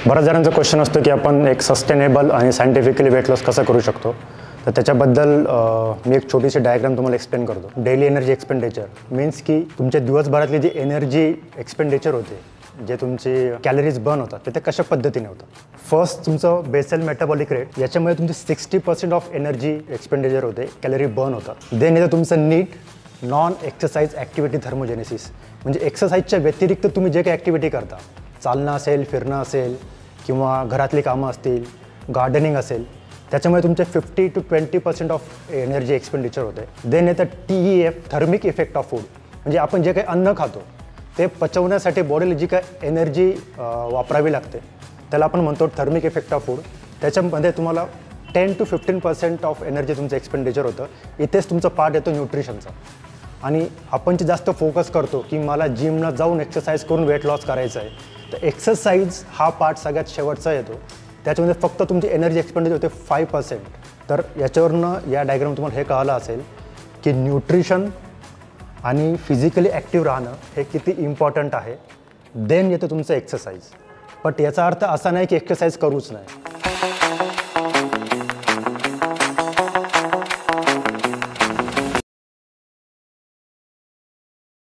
बऱ्याच जणांचा क्वेश्चन असतो की आपण एक सस्टेनेबल आणि सायंटिफिकली वेट लॉस कसं करू शकतो. तर त्याच्याबद्दल मी एक छोटीशी डायग्राम तुम्हाला एक्सप्लेन करतो. डेली एनर्जी एक्सपेंडिचर मीन्स की तुमच्या दिवसभरातली जी एनर्जी एक्सपेंडिचर होते, जे तुमचे कॅलरीज बर्न होतात ते कशा पद्धतीने होतं. फर्स्ट तुमचं बेसल मेटाबॉलिक रेट, याच्यामुळे तुमची 60% ऑफ एनर्जी एक्सपेंडिचर होते, कॅलरी बर्न होतात. देन येतं तुमचं नीट नॉन एक्सरसाइज ॲक्टिव्हिटी थर्मोजेनेसिस, म्हणजे एक्सरसाइजच्या व्यतिरिक्त तुम्ही जे काही ॲक्टिव्हिटी करता, चालणं असेल, फिरणं असेल किंवा घरातली कामं असतील, गार्डनिंग असेल, त्याच्यामुळे तुमचे 50 to 20% ऑफ एनर्जी एक्सपेंडिचर होते. देन येतं TEF thermic effect of food, म्हणजे आपण जे काही अन्न खातो ते पचवण्यासाठी बॉडीला जी काय एनर्जी वापरावी लागते त्याला आपण म्हणतो थर्मिक इफेक्ट ऑफ फूड. त्याच्यामध्ये तुम्हाला 10 to 15% ऑफ एनर्जी तुमचं एक्सपेंडिचर होतं. इथेच तुमचा पार्ट येतो न्यूट्रिशनचा. आणि आपण जे जास्त फोकस करतो की मला जिमला जाऊन एक्सरसाइज करून वेट लॉस करायचं आहे, तर एक्सरसाइज हा पार्ट सगळ्यात शेवटचा येतो. त्याच्यामध्ये फक्त तुमची एनर्जी एक्सपेंडिचर होते 5%. तर याच्यावरनं या डायग्राम तुम्हाला हे कळलं असेल की न्यूट्रिशन आणि फिजिकली ॲक्टिव्ह राहणं हे किती इम्पॉर्टंट आहे. देन येतं तुमचं एक्सरसाइज. बट याचा अर्थ असा नाही की एक्सरसाइज करूच नाही.